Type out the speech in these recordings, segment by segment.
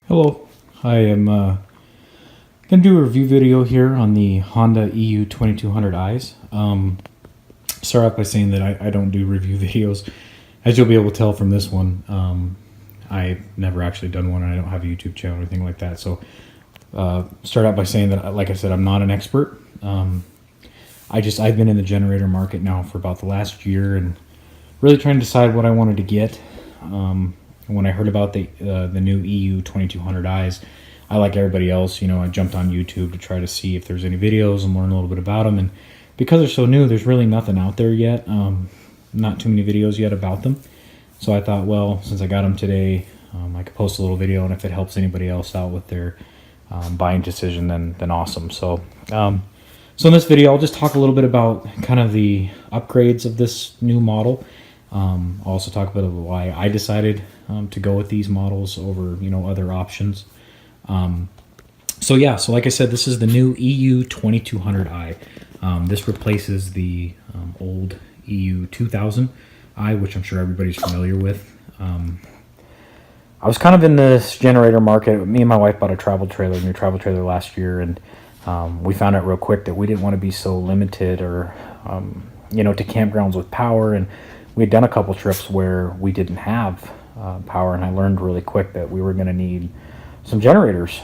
Hello, I am going to do a review video here on the Honda EU2200i's. Start off by saying that I don't do review videos. As you'll be able to tell from this one, I've never actually done one and I don't have a YouTube channel or anything like that. So start out by saying that, like I said, I'm not an expert. I've been in the generator market now for about the last year and really trying to decide what I wanted to get. When I heard about the new EU2200i's, I, like everybody else, I jumped on YouTube to try to see if there's any videos and learn a little bit about them. And because they're so new, there's really nothing out there yet. Not too many videos yet about them. So I thought, well, since I got them today, I could post a little video, and if it helps anybody else out with their buying decision, then awesome. So in this video, I'll just talk a little bit about kind of the upgrades of this new model. I'll also talk about why I decided to go with these models over other options. So like I said, this is the new EU2200i. This replaces the old EU2000i, which I'm sure everybody's familiar with. I was kind of in this generator market. Me and my wife bought a new travel trailer last year, and we found out real quick that we didn't want to be so limited or to campgrounds with power. And we had done a couple trips where we didn't have power, and I learned really quick that we were going to need some generators.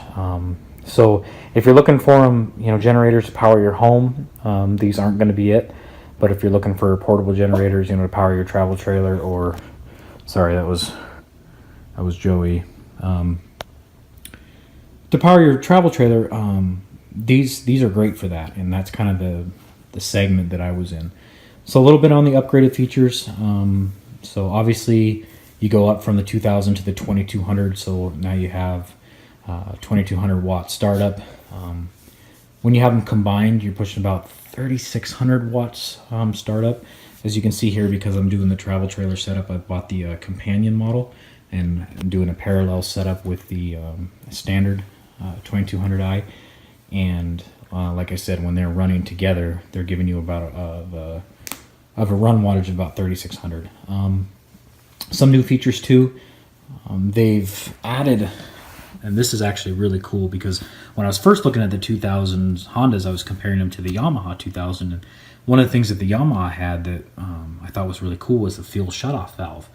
So if you're looking for them, generators to power your home, these aren't going to be it. But if you're looking for portable generators, to power your travel trailer, or sorry, that was Joey. To power your travel trailer, these are great for that, and that's kind of the segment that I was in. So a little bit on the upgraded features. So obviously you go up from the 2000 to the 2200. So now you have 2200 watt startup. When you have them combined, you're pushing about 3600 watts startup. As you can see here, because I'm doing the travel trailer setup, I bought the companion model, and I'm doing a parallel setup with the standard 2200i. And like I said, when they're running together, they're giving you about a run wattage of about 3600. Some new features too. They've added, and this is actually really cool, because when I was first looking at the 2000s Hondas, I was comparing them to the Yamaha 2000, and one of the things that the Yamaha had that I thought was really cool was the fuel shutoff valve.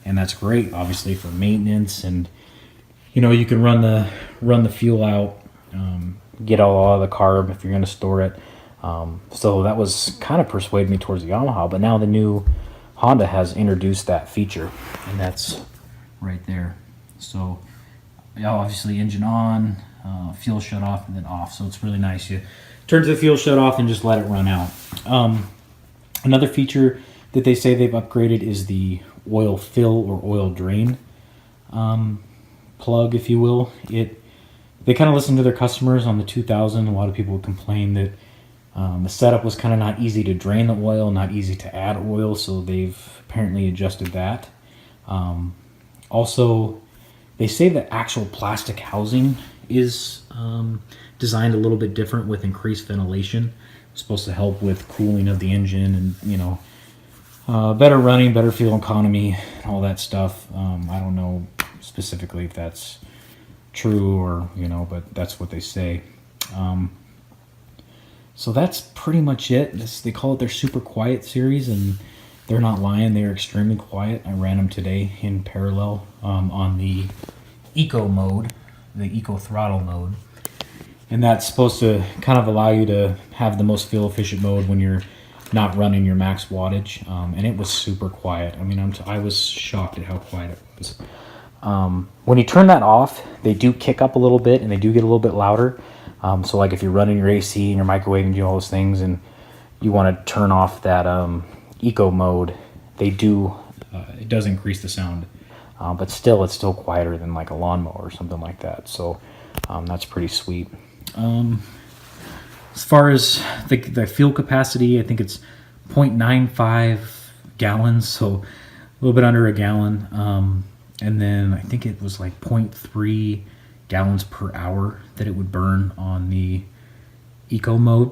And that's great, obviously, for maintenance, and you can run the fuel out, get all the carb if you're going to store it. So that was kind of persuaded me towards the Yamaha, but now the new Honda has introduced that feature, and that's right there. So obviously engine on, fuel shut off, and then off. So it's really nice. You turn to the fuel shut off and just let it run out. Another feature that they say they've upgraded is the oil fill or oil drain plug, if you will. They kind of listened to their customers on the 2000. A lot of people would complain that the setup was kind of not easy to drain the oil, not easy to add oil, so they've apparently adjusted that. Also, they say the actual plastic housing is designed a little bit different with increased ventilation. It's supposed to help with cooling of the engine and, better running, better fuel economy, all that stuff. I don't know specifically if that's true or, but that's what they say. So that's pretty much it. They call it their super quiet series, and they're not lying. They're extremely quiet. I ran them today in parallel on the eco mode, the eco throttle mode. And that's supposed to kind of allow you to have the most fuel efficient mode when you're not running your max wattage. And it was super quiet. I mean, I was shocked at how quiet it was. When you turn that off, they do kick up a little bit, and they do get a little bit louder. So like if you're running your AC and your microwave and do all those things, and you want to turn off that eco mode, it does increase the sound. But still, it's still quieter than like a lawnmower or something like that. So that's pretty sweet. As far as the fuel capacity, I think it's 0.95 gallons, so a little bit under a gallon. And then I think it was like 0.3 gallons per hour that it would burn on the eco mode.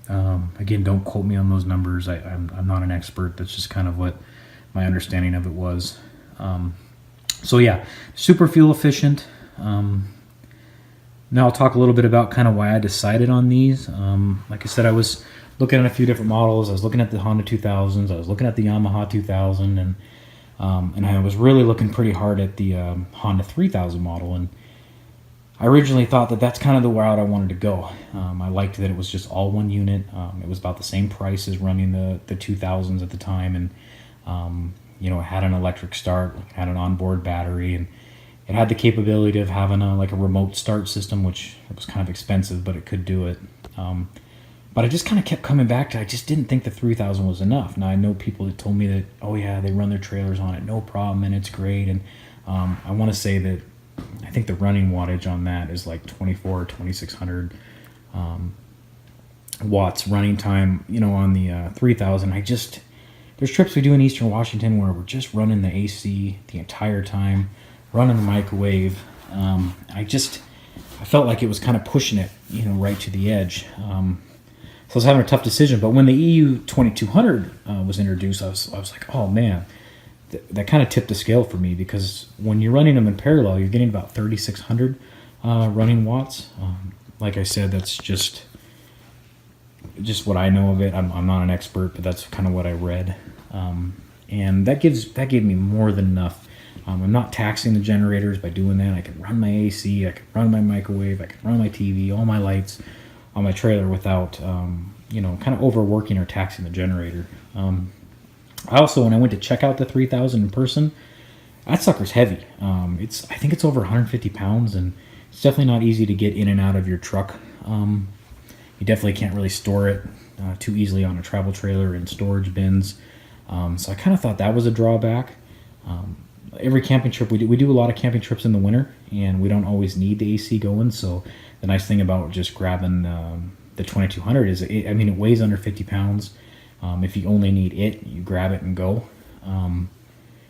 Again, don't quote me on those numbers. I'm not an expert. That's just kind of what my understanding of it was. So yeah, super fuel efficient. Now I'll talk a little bit about kind of why I decided on these. Like I said, I was looking at a few different models. I was looking at the Honda 2000s. I was looking at the Yamaha 2000, and I was really looking pretty hard at the Honda 3000 model. And I originally thought that that's kind of the route I wanted to go. I liked that it was just all one unit. It was about the same price as running the 2000s at the time, and you know, it had an electric start, it had an onboard battery, and it had the capability of having a remote start system, which was kind of expensive, but it could do it. But I just kind of kept coming back to, I just didn't think the 3000 was enough. Now I know people that told me that, oh yeah, they run their trailers on it, no problem, and it's great. And I want to say that I think the running wattage on that is like 24 or 2600 watts running time, you know, on the 3000. There's trips we do in Eastern Washington where we're just running the AC the entire time, running the microwave. I felt like it was kind of pushing it, you know, right to the edge. So I was having a tough decision. But when the EU2200 was introduced, I was like, oh man, that kind of tipped the scale for me, because when you're running them in parallel, you're getting about 3600 running watts. Like I said, that's just what I know of it. I'm not an expert, but that's kind of what I read. And that gave me more than enough. I'm not taxing the generators by doing that. I can run my AC, I can run my microwave, I can run my TV, all my lights on my trailer without, you know, kind of overworking or taxing the generator. I also, when I went to check out the 3000 in person, that sucker's heavy. I think it's over 150 pounds, and it's definitely not easy to get in and out of your truck. You definitely can't really store it too easily on a travel trailer in storage bins. So I kind of thought that was a drawback. Every camping trip, we do a lot of camping trips in the winter, and we don't always need the AC going. So the nice thing about just grabbing the 2200 is, it weighs under 50 pounds. If you only need it, you grab it and go. And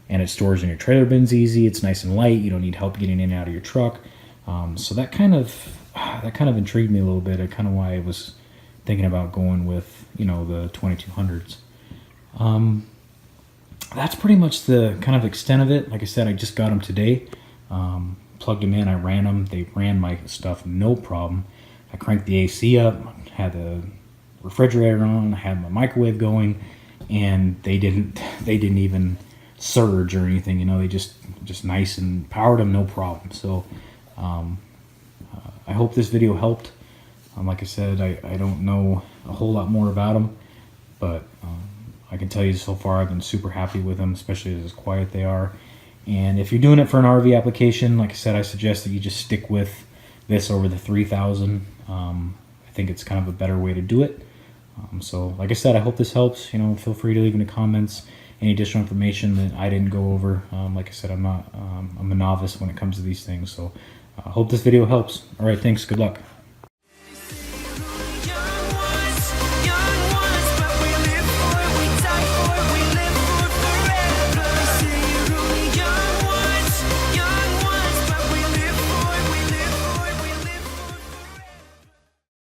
it stores in your trailer bins easy. It's nice and light. You don't need help getting in and out of your truck. So that kind of intrigued me a little bit. Kind of why I was thinking about going with, you know, the 2200s. That's pretty much the kind of extent of it. Like I said, I just got them today. Plugged them in, I ran them. They ran my stuff no problem. I cranked the AC up, had the refrigerator on, I had my microwave going, and they didn't even surge or anything. You know, they just nice and powered them no problem. So I hope this video helped. Like I said, I don't know a whole lot more about them, but I can tell you so far I've been super happy with them, especially as quiet they are. And if you're doing it for an RV application, like I said, I suggest that you just stick with this over the 3000. I think it's kind of a better way to do it. So like I said, I hope this helps. You know, feel free to leave in the comments any additional information that I didn't go over. Like I said, I'm a novice when it comes to these things. So I hope this video helps. All right, thanks. Good luck.